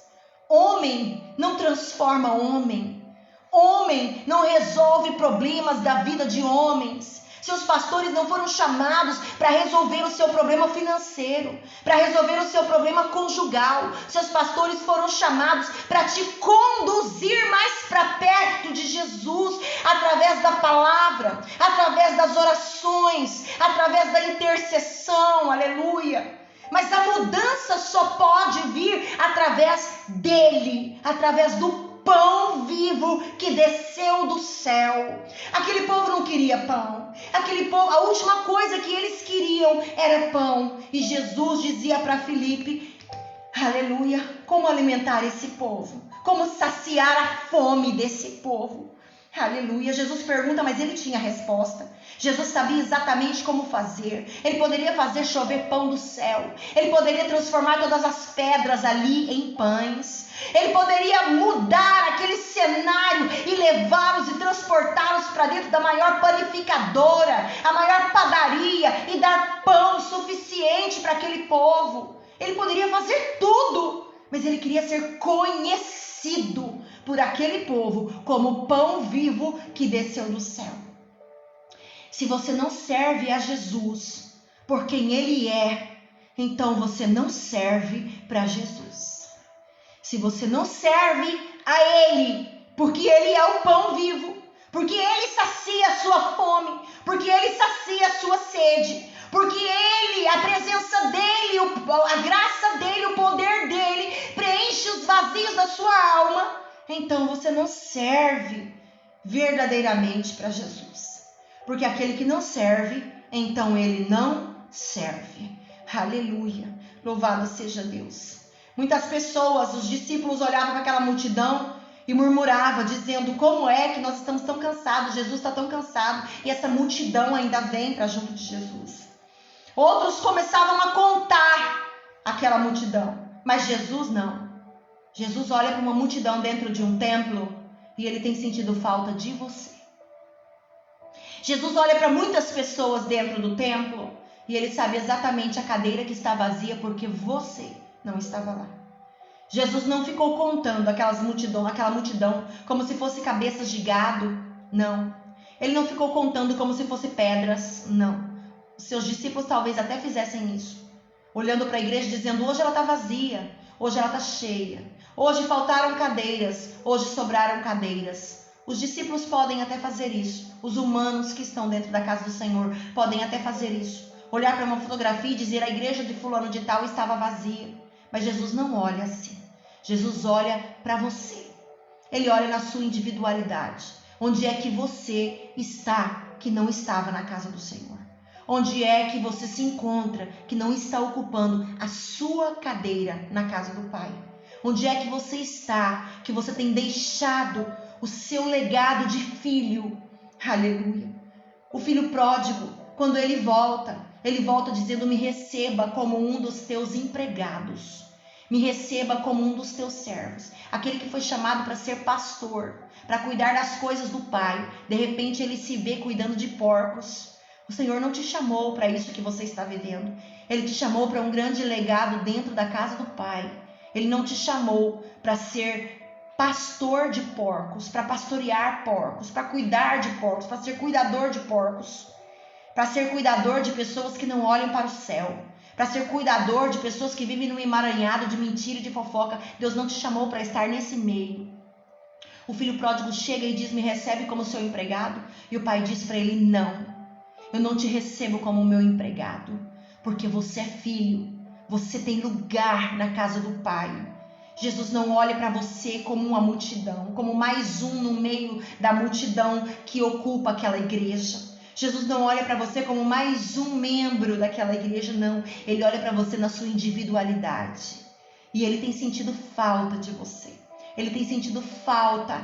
Homem não transforma homem. Homem não resolve problemas da vida de homens. Seus pastores não foram chamados para resolver o seu problema financeiro, para resolver o seu problema conjugal. Seus pastores foram chamados para te conduzir mais para perto de Jesus, através da palavra, através das orações, através da intercessão, aleluia. Mas a mudança só pode vir através dele, através do pão vivo que desceu do céu. Aquele povo não queria pão. Aquele povo, a última coisa que eles queriam era pão. E Jesus dizia para Filipe, aleluia, como alimentar esse povo? Como saciar a fome desse povo? Aleluia. Jesus pergunta, mas ele tinha a resposta. Jesus sabia exatamente como fazer. Ele poderia fazer chover pão do céu. Ele poderia transformar todas as pedras ali em pães. Ele poderia mudar aquele cenário e levá-los e transportá-los para dentro da maior panificadora, a maior padaria, e dar pão suficiente para aquele povo. Ele poderia fazer tudo, mas ele queria ser conhecido por aquele povo como pão vivo que desceu do céu. Se você não serve a Jesus por quem ele é, então você não serve para Jesus. Se você não serve a ele porque ele é o pão vivo, porque ele sacia a sua fome, porque ele sacia a sua sede, porque ele, a presença dele, a graça dele, o poder dele preenche os vazios da sua alma, então você não serve verdadeiramente para Jesus. Porque aquele que não serve, então ele não serve. Aleluia. Louvado seja Deus. Muitas pessoas, os discípulos olhavam para aquela multidão e murmuravam, dizendo, como é que nós estamos tão cansados, Jesus está tão cansado, e essa multidão ainda vem para junto de Jesus. Outros começavam a contar aquela multidão, mas Jesus não. Jesus olha para uma multidão dentro de um templo e ele tem sentido falta de você. Jesus olha para muitas pessoas dentro do templo e ele sabe exatamente a cadeira que está vazia porque você não estava lá. Jesus não ficou contando aquela multidão como se fosse cabeças de gado, não. Ele não ficou contando como se fosse pedras, não. Os seus discípulos talvez até fizessem isso, olhando para a igreja dizendo: hoje ela está vazia, hoje ela está cheia, hoje faltaram cadeiras, hoje sobraram cadeiras. Os discípulos podem até fazer isso, os humanos que estão dentro da casa do Senhor podem até fazer isso, olhar para uma fotografia e dizer: a igreja de fulano de tal estava vazia. Mas Jesus não olha assim. Jesus olha para você. Ele olha na sua individualidade. Onde é que você está que não estava na casa do Senhor? Onde é que você se encontra que não está ocupando a sua cadeira na casa do Pai? Onde é que você está que você tem deixado o seu legado de filho? Aleluia! O filho pródigo, quando ele volta dizendo: me receba como um dos teus empregados. Me receba como um dos teus servos. Aquele que foi chamado para ser pastor, para cuidar das coisas do Pai. De repente ele se vê cuidando de porcos. O Senhor não te chamou para isso que você está vivendo. Ele te chamou para um grande legado dentro da casa do Pai. Ele não te chamou para ser pastor de porcos, para pastorear porcos, para cuidar de porcos, para ser cuidador de porcos, para ser cuidador de pessoas que não olham para o céu, para ser cuidador de pessoas que vivem num emaranhado de mentira e de fofoca. Deus não te chamou para estar nesse meio. O filho pródigo chega e diz: me recebe como seu empregado. E o pai diz para ele: não, eu não te recebo como meu empregado, porque você é filho, você tem lugar na casa do Pai. Jesus não olha para você como uma multidão, como mais um no meio da multidão que ocupa aquela igreja. Jesus não olha para você como mais um membro daquela igreja, não. Ele olha para você na sua individualidade. E ele tem sentido falta de você. Ele tem sentido falta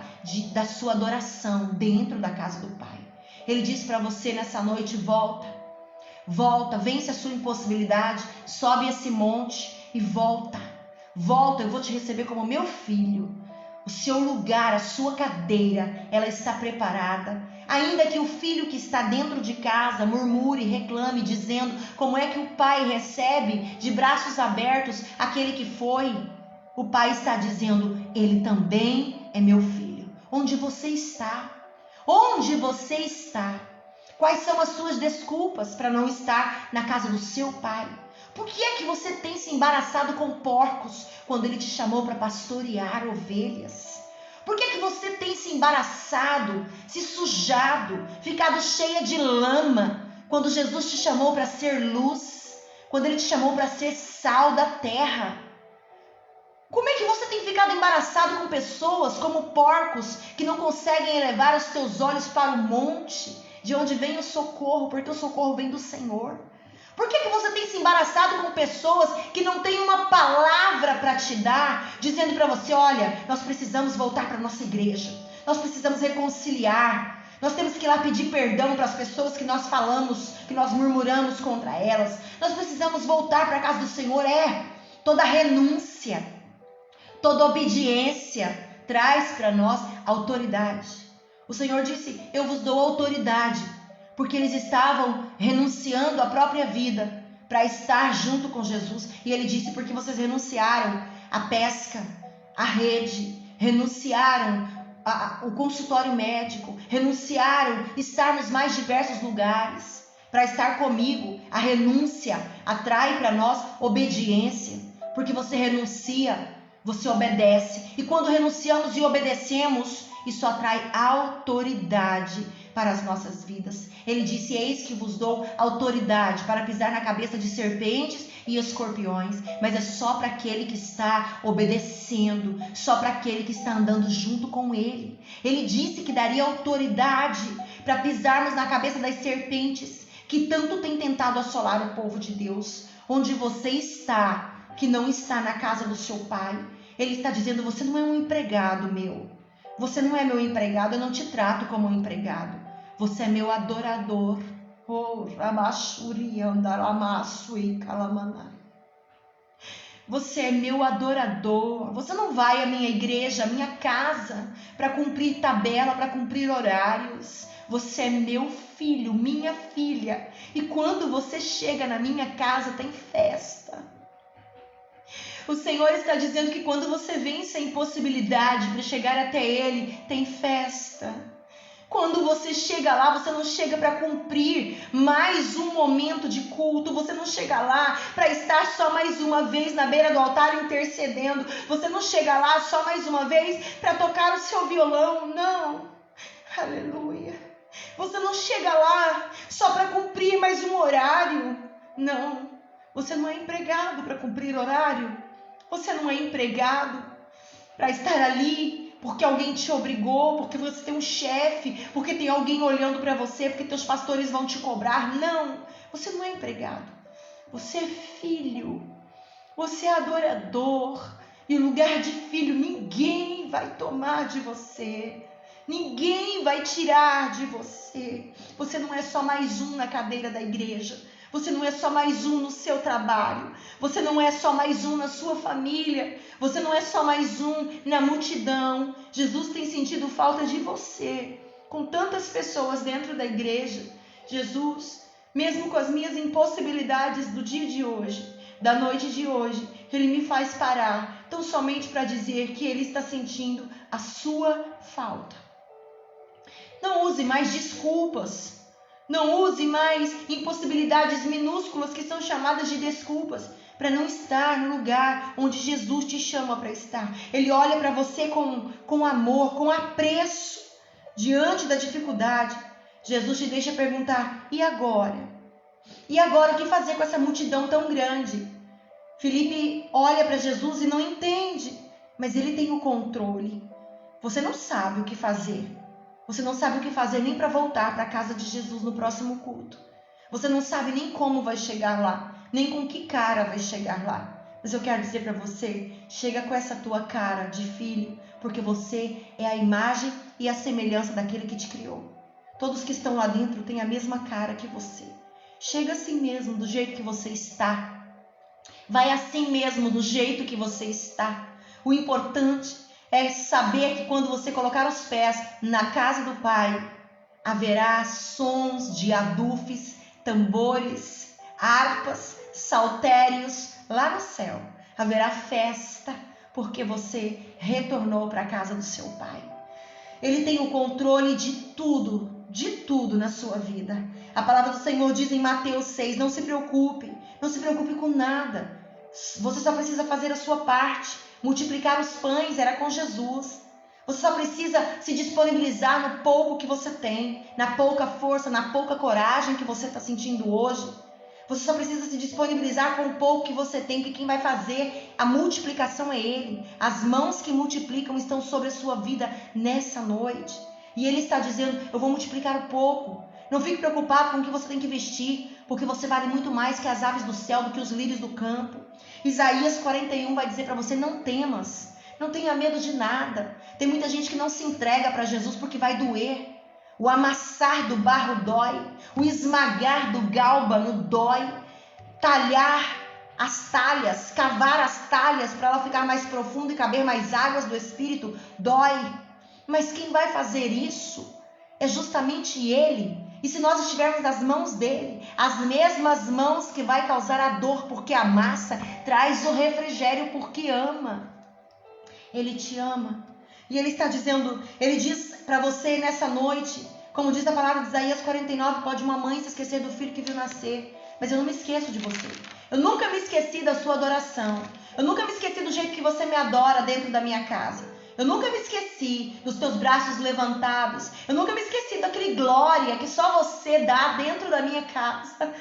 da sua adoração dentro da casa do Pai. Ele diz para você nessa noite: volta, volta, vence a sua impossibilidade, sobe esse monte e volta. Volta, eu vou te receber como meu filho. O seu lugar, a sua cadeira, ela está preparada. Ainda que o filho que está dentro de casa murmure, reclame, dizendo: como é que o pai recebe de braços abertos aquele que foi? O pai está dizendo: ele também é meu filho. Onde você está? Onde você está? Quais são as suas desculpas para não estar na casa do seu pai? Por que é que você tem se embaraçado com porcos quando ele te chamou para pastorear ovelhas? Por que é que você tem se embaraçado, se sujado, ficado cheia de lama quando Jesus te chamou para ser luz, quando ele te chamou para ser sal da terra? Como é que você tem ficado embaraçado com pessoas como porcos que não conseguem elevar os teus olhos para o monte, de onde vem o socorro, porque o socorro vem do Senhor? Por que você tem se embaraçado com pessoas que não têm uma palavra para te dar, dizendo para você: olha, nós precisamos voltar para a nossa igreja, nós precisamos reconciliar, nós temos que ir lá pedir perdão para as pessoas que nós falamos, que nós murmuramos contra elas, nós precisamos voltar para a casa do Senhor. Toda renúncia, toda obediência traz para nós autoridade. O Senhor disse: eu vos dou autoridade, porque eles estavam renunciando à própria vida para estar junto com Jesus. E ele disse: porque vocês renunciaram à pesca, à rede, renunciaram ao consultório médico, renunciaram a estar nos mais diversos lugares para estar comigo. A renúncia atrai para nós obediência, porque você renuncia, você obedece. E quando renunciamos e obedecemos, isso atrai autoridade para as nossas vidas. Ele disse: eis que vos dou autoridade para pisar na cabeça de serpentes e escorpiões. Mas é só para aquele que está obedecendo, só para aquele que está andando junto com ele. Ele disse que daria autoridade para pisarmos na cabeça das serpentes que tanto tem tentado assolar o povo de Deus. Onde você está, que não está na casa do seu pai, ele está dizendo: você não é um empregado meu. Você não é meu empregado, eu não te trato como um empregado. Você é meu adorador. Você é meu adorador. Você não vai à minha igreja, à minha casa, para cumprir tabela, para cumprir horários. Você é meu filho, minha filha. E quando você chega na minha casa, tem festa. O Senhor está dizendo que quando você vence a impossibilidade para chegar até Ele, tem festa. Quando você chega lá, você não chega para cumprir mais um momento de culto, você não chega lá para estar só mais uma vez na beira do altar intercedendo, você não chega lá só mais uma vez para tocar o seu violão, não, aleluia. Você não chega lá só para cumprir mais um horário, não, você não é empregado para cumprir horário, você não é empregado para estar ali porque alguém te obrigou, porque você tem um chefe, porque tem alguém olhando para você, porque teus pastores vão te cobrar. Não, você não é empregado. Você é filho. Você é adorador. E o lugar de filho ninguém vai tomar de você. Ninguém vai tirar de você. Você não é só mais um na cadeira da igreja. Você não é só mais um no seu trabalho. Você não é só mais um na sua família. Você não é só mais um na multidão. Jesus tem sentido falta de você. Com tantas pessoas dentro da igreja, Jesus, mesmo com as minhas impossibilidades do dia de hoje, da noite de hoje, Ele me faz parar, tão somente para dizer que Ele está sentindo a sua falta. Não use mais desculpas. Não use mais impossibilidades minúsculas que são chamadas de desculpas para não estar no lugar onde Jesus te chama para estar. Ele olha para você com amor, com apreço. Diante da dificuldade, Jesus te deixa perguntar: e agora? E agora o que fazer com essa multidão tão grande? Filipe olha para Jesus e não entende, mas ele tem o controle. Você não sabe o que fazer. Você não sabe o que fazer nem para voltar para a casa de Jesus no próximo culto. Você não sabe nem como vai chegar lá, nem com que cara vai chegar lá. Mas eu quero dizer para você, chega com essa tua cara de filho, porque você é a imagem e a semelhança daquele que te criou. Todos que estão lá dentro têm a mesma cara que você. Chega assim mesmo, do jeito que você está. Vai assim mesmo, do jeito que você está. O importante é saber que quando você colocar os pés na casa do Pai, haverá sons de adufes, tambores, harpas, saltérios lá no céu. Haverá festa, porque você retornou para a casa do seu Pai. Ele tem o controle de tudo na sua vida. A palavra do Senhor diz em Mateus 6, não se preocupe com nada. Você só precisa fazer a sua parte. Multiplicar os pães era com Jesus. Você só precisa se disponibilizar no pouco que você tem, na pouca força, na pouca coragem que você está sentindo hoje. Você só precisa se disponibilizar com o pouco que você tem, porque quem vai fazer a multiplicação é Ele. As mãos que multiplicam estão sobre a sua vida nessa noite. E Ele está dizendo, eu vou multiplicar o pouco. Não fique preocupado com o que você tem que vestir, porque você vale muito mais que as aves do céu, do que os lírios do campo. Isaías 41 vai dizer para você, não temas, não tenha medo de nada. Tem muita gente que não se entrega para Jesus porque vai doer. O amassar do barro dói, o esmagar do gálbano dói, talhar as talhas, cavar as talhas para ela ficar mais profunda e caber mais águas do Espírito dói. Mas quem vai fazer isso é justamente Ele. E se nós estivermos nas mãos dele, as mesmas mãos que vai causar a dor porque amassa, traz o refrigério porque ama. Ele te ama. E Ele está dizendo, Ele diz para você nessa noite, como diz a palavra de Isaías 49, pode uma mãe se esquecer do filho que viu nascer, mas eu não me esqueço de você. Eu nunca me esqueci da sua adoração. Eu nunca me esqueci do jeito que você me adora dentro da minha casa. Eu nunca me esqueci dos teus braços levantados. Eu nunca me esqueci daquele glória que só você dá dentro da minha casa.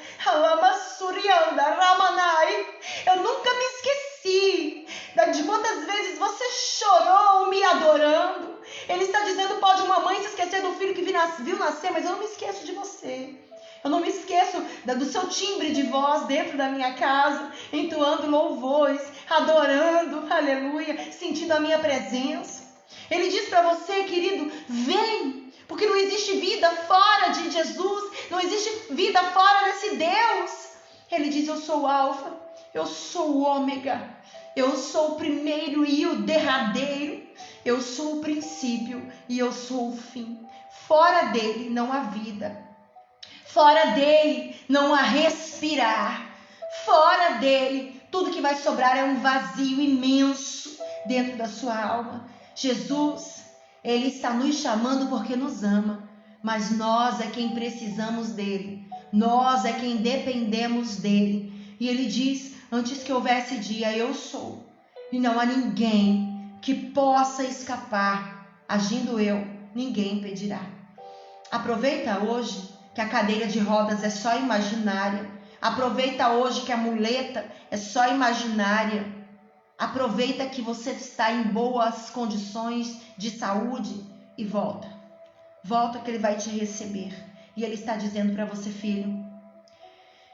Eu nunca me esqueci de quantas vezes você chorou me adorando. Ele está dizendo, pode uma mãe se esquecer do filho que viu nascer, mas eu não me esqueço de você. Eu não me esqueço do seu timbre de voz dentro da minha casa, entoando louvores, adorando, aleluia, sentindo a minha presença. Ele diz para você, querido, vem, porque não existe vida fora de Jesus, não existe vida fora desse Deus. Ele diz, eu sou o Alfa, eu sou o Ômega, eu sou o primeiro e o derradeiro, eu sou o princípio e eu sou o fim. Fora dele não há vida. Fora dele não há respirar. Fora dele, tudo que vai sobrar é um vazio imenso dentro da sua alma. Jesus, Ele está nos chamando porque nos ama. mas nós é quem precisamos dele, nós é quem dependemos dele. E ele diz: antes que houvesse dia, eu sou, e não há ninguém que possa escapar. Agindo eu, ninguém impedirá. Aproveita hoje que a cadeira de rodas é só imaginária. Aproveita hoje que a muleta é só imaginária. Aproveita que você está em boas condições de saúde e volta. Volta que ele vai te receber. E ele está dizendo para você: filho,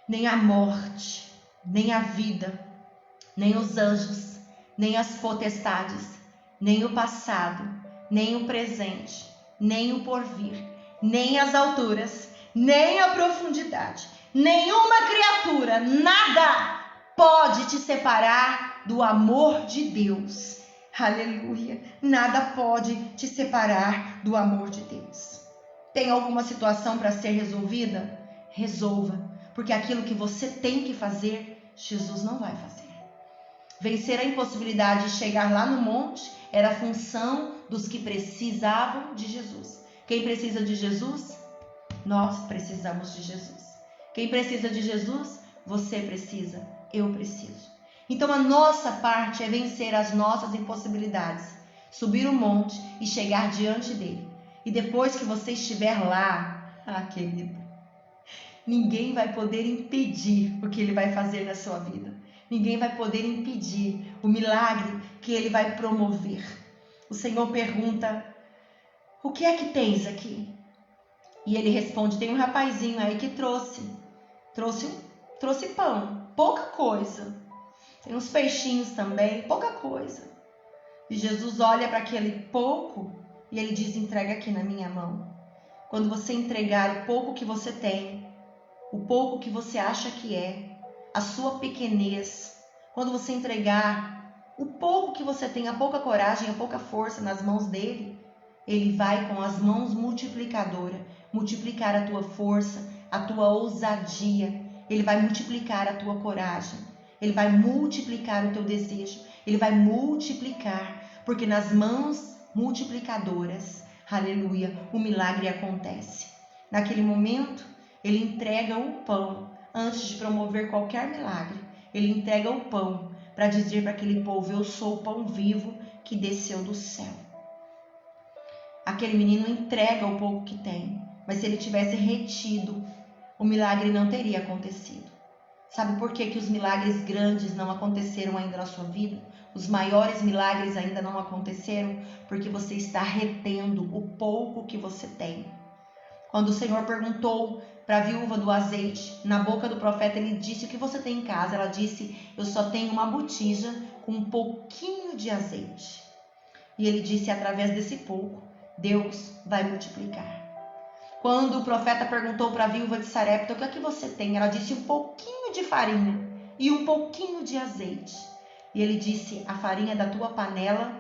nem a morte, nem a vida, nem os anjos, nem as potestades, nem o passado, nem o presente, nem o porvir, nem as alturas, nem a profundidade, nenhuma criatura, nada pode te separar do amor de Deus. Aleluia! Nada pode te separar do amor de Deus. Tem alguma situação para ser resolvida? Resolva, porque aquilo que você tem que fazer, Jesus não vai fazer. Vencer a impossibilidade de chegar lá no monte era a função dos que precisavam de Jesus. Quem precisa de Jesus? Nós precisamos de Jesus. Quem precisa de Jesus? Você precisa, eu preciso. Então a nossa parte é vencer as nossas impossibilidades, subir o monte e chegar diante dele. E depois que você estiver lá, querido, ninguém vai poder impedir o que ele vai fazer na sua vida. Ninguém vai poder impedir o milagre que ele vai promover. O Senhor pergunta: o que é que tens aqui? E ele responde: tem um rapazinho aí que trouxe pão, pouca coisa. Tem uns peixinhos também, pouca coisa. E Jesus olha para aquele pouco e ele diz: entrega aqui na minha mão. Quando você entregar o pouco que você tem, o pouco que você acha que é, a sua pequenez, quando você entregar o pouco que você tem, a pouca coragem, a pouca força nas mãos dele, ele vai com as mãos multiplicadoras multiplicar a tua força, a tua ousadia. Ele vai multiplicar a tua coragem. Ele vai multiplicar o teu desejo. Ele vai multiplicar, porque nas mãos multiplicadoras, aleluia, o milagre acontece. Naquele momento, ele entrega o pão. Antes de promover qualquer milagre, ele entrega o pão para dizer para aquele povo: eu sou o pão vivo que desceu do céu. Aquele menino entrega o pouco que tem, mas se ele tivesse retido, o milagre não teria acontecido. Sabe por que os milagres grandes não aconteceram ainda na sua vida? Os maiores milagres ainda não aconteceram porque você está retendo o pouco que você tem. Quando o Senhor perguntou para a viúva do azeite, na boca do profeta, ele disse: o que você tem em casa? Ela disse: eu só tenho uma botija com um pouquinho de azeite. E ele disse: através desse pouco, Deus vai multiplicar. Quando o profeta perguntou para a viúva de Sarepta: o que é que você tem? Ela disse: um pouquinho de farinha e um pouquinho de azeite. E ele disse: a farinha da tua panela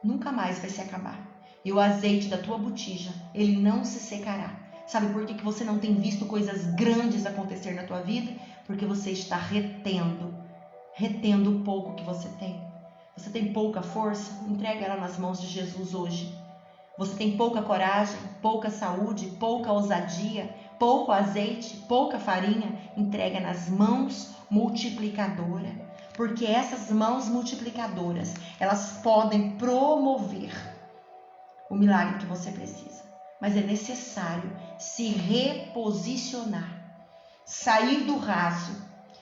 nunca mais vai se acabar. E o azeite da tua botija, ele não se secará. Sabe por que você não tem visto coisas grandes acontecer na tua vida? Porque você está retendo o pouco que você tem. Você tem pouca força? Entrega ela nas mãos de Jesus hoje. Você tem pouca coragem, pouca saúde, pouca ousadia, pouco azeite, pouca farinha? Entrega nas mãos multiplicadoras. Porque essas mãos multiplicadoras, elas podem promover o milagre que você precisa. Mas é necessário se reposicionar, sair do raso,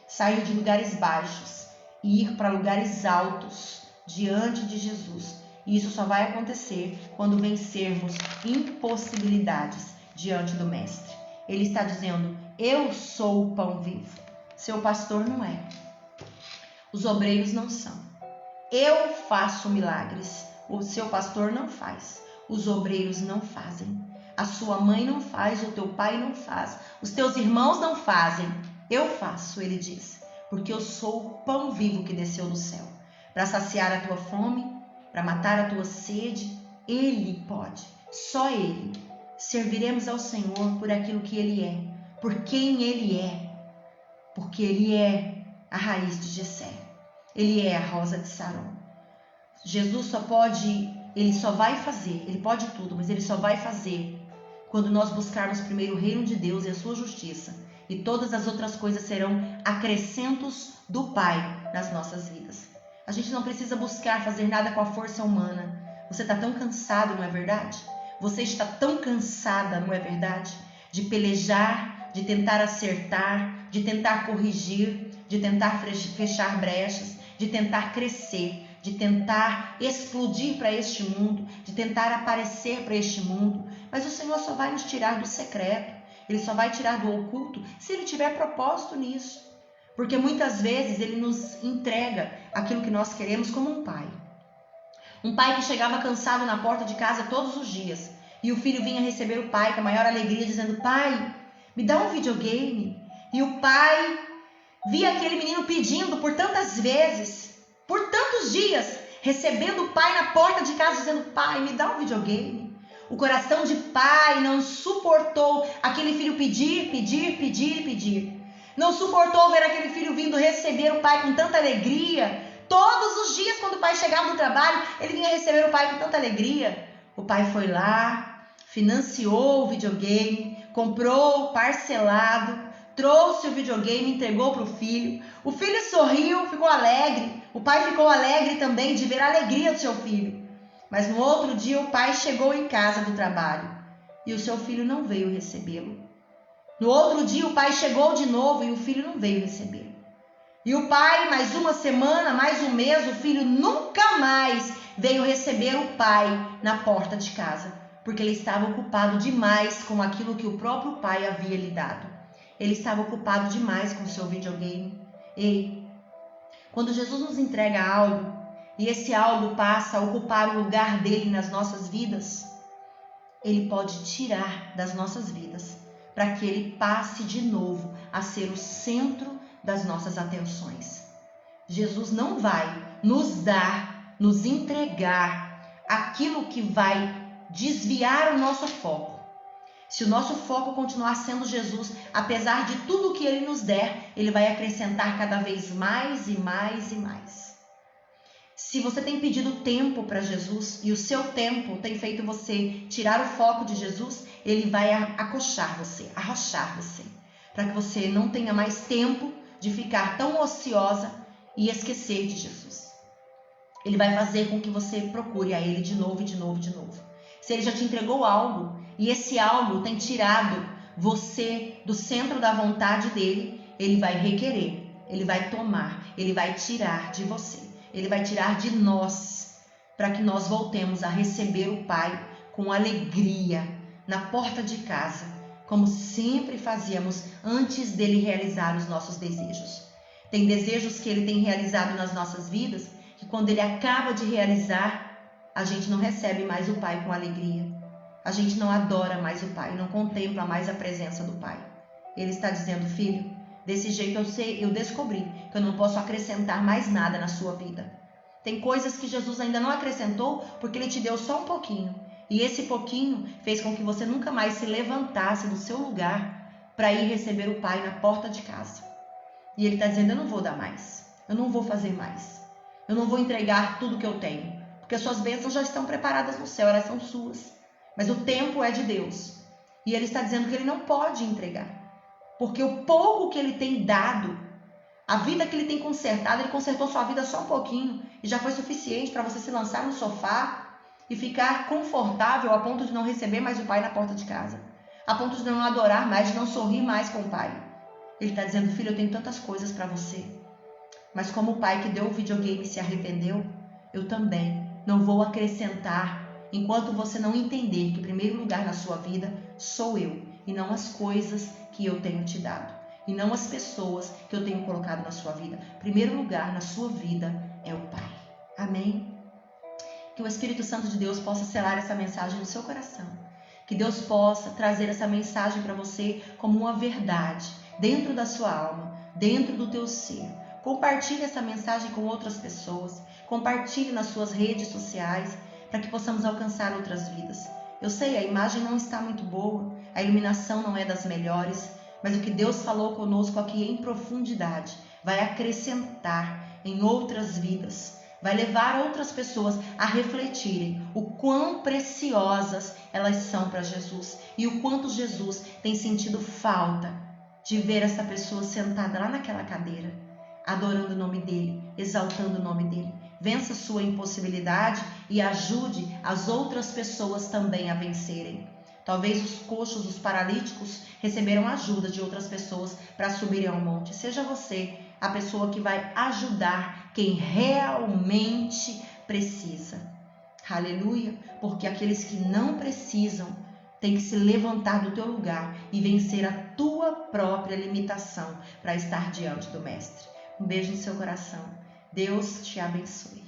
sair de lugares baixos e ir para lugares altos diante de Jesus. E isso só vai acontecer quando vencermos impossibilidades diante do Mestre. Ele está dizendo: eu sou o pão vivo. Seu pastor não é. Os obreiros não são. Eu faço milagres. O seu pastor não faz. Os obreiros não fazem. A sua mãe não faz, o teu pai não faz. Os teus irmãos não fazem. Eu faço, ele diz. Porque eu sou o pão vivo que desceu do céu. Para saciar a tua fome, para matar a tua sede, ele pode. Só ele. Serviremos ao Senhor por aquilo que ele é. Por quem ele é. Porque ele é a raiz de Jessé. Ele é a rosa de Saron. Jesus ele só vai fazer, ele pode tudo, mas ele só vai fazer quando nós buscarmos primeiro o reino de Deus e a sua justiça, e todas as outras coisas serão acrescentos do Pai nas nossas vidas. A gente não precisa buscar fazer nada com a força humana. Você está tão cansado, não é verdade? Você está tão cansada, não é verdade? De pelejar, de tentar acertar, de tentar corrigir, de tentar fechar brechas, de tentar crescer, de tentar explodir para este mundo, de tentar aparecer para este mundo. Mas o Senhor só vai nos tirar do secreto, Ele só vai tirar do oculto se Ele tiver propósito nisso. Porque muitas vezes Ele nos entrega aquilo que nós queremos como um pai. Um pai que chegava cansado na porta de casa todos os dias. E o filho vinha receber o pai com a maior alegria, dizendo: pai, me dá um videogame. E o pai via aquele menino pedindo por tantas vezes, por tantos dias, recebendo o pai na porta de casa, dizendo: pai, me dá um videogame. O coração de pai não suportou aquele filho pedir. Não suportou ver aquele filho vindo receber o pai com tanta alegria. Todos os dias, quando o pai chegava do trabalho, ele vinha receber o pai com tanta alegria. O pai foi lá, financiou o videogame, comprou parcelado, trouxe o videogame, entregou para o filho. O filho sorriu, ficou alegre. O pai ficou alegre também de ver a alegria do seu filho. Mas no outro dia o pai chegou em casa do trabalho e o seu filho não veio recebê-lo. No outro dia o pai chegou de novo e o filho não veio recebê-lo. E o pai, mais uma semana, mais um mês, o filho nunca mais veio receber o pai na porta de casa, porque ele estava ocupado demais com aquilo que o próprio pai havia lhe dado. Ele estava ocupado demais com o seu videogame. Ei, quando Jesus nos entrega algo, e esse algo passa a ocupar o lugar dele nas nossas vidas, ele pode tirar das nossas vidas, para que ele passe de novo a ser o centro das nossas atenções. Jesus não vai nos dar, nos entregar aquilo que vai desviar o nosso foco. Se o nosso foco continuar sendo Jesus, apesar de tudo que ele nos der, ele vai acrescentar cada vez mais e mais e mais. Se você tem pedido tempo para Jesus e o seu tempo tem feito você tirar o foco de Jesus, ele vai arrochar você, para que você não tenha mais tempo de ficar tão ociosa e esquecer de Jesus. Ele vai fazer com que você procure a ele de novo. Se ele já te entregou algo e esse algo tem tirado você do centro da vontade dele, ele vai requerer, ele vai tomar, ele vai tirar de você, ele vai tirar de nós, para que nós voltemos a receber o Pai com alegria na porta de casa, como sempre fazíamos antes dele realizar os nossos desejos. Tem desejos que ele tem realizado nas nossas vidas, que quando ele acaba de realizar, a gente não recebe mais o Pai com alegria. A gente não adora mais o Pai, não contempla mais a presença do Pai. Ele está dizendo: filho, desse jeito eu descobri que eu não posso acrescentar mais nada na sua vida. Tem coisas que Jesus ainda não acrescentou porque ele te deu só um pouquinho. E esse pouquinho fez com que você nunca mais se levantasse do seu lugar para ir receber o Pai na porta de casa. E ele está dizendo: eu não vou dar mais, eu não vou fazer mais, eu não vou entregar tudo que eu tenho, porque as suas bênçãos já estão preparadas no céu, elas são suas. Mas o tempo é de Deus. E ele está dizendo que ele não pode entregar, porque o pouco que ele tem dado, a vida que ele tem consertado, ele consertou sua vida só um pouquinho e já foi suficiente para você se lançar no sofá e ficar confortável a ponto de não receber mais o Pai na porta de casa, a ponto de não adorar mais, de não sorrir mais com o Pai. Ele está dizendo: filho, eu tenho tantas coisas para você, mas como o pai que deu o videogame se arrependeu, eu também não vou acrescentar enquanto você não entender que o primeiro lugar na sua vida sou eu, e não as coisas que eu tenho te dado, e não as pessoas que eu tenho colocado na sua vida. Primeiro lugar na sua vida é o Pai. Amém? Que o Espírito Santo de Deus possa selar essa mensagem no seu coração. Que Deus possa trazer essa mensagem para você como uma verdade dentro da sua alma, dentro do teu ser. Compartilhe essa mensagem com outras pessoas. Compartilhe nas suas redes sociais para que possamos alcançar outras vidas. Eu sei, a imagem não está muito boa, a iluminação não é das melhores, mas o que Deus falou conosco aqui em profundidade vai acrescentar em outras vidas, vai levar outras pessoas a refletirem o quão preciosas elas são para Jesus e o quanto Jesus tem sentido falta de ver essa pessoa sentada lá naquela cadeira, adorando o nome dele, exaltando o nome dele. Vença sua impossibilidade e ajude as outras pessoas também a vencerem. Talvez os coxos, os paralíticos receberam ajuda de outras pessoas para subirem ao monte. Seja você a pessoa que vai ajudar quem realmente precisa. Aleluia! Porque aqueles que não precisam têm que se levantar do teu lugar e vencer a tua própria limitação para estar diante do Mestre. Um beijo no seu coração. Deus te abençoe.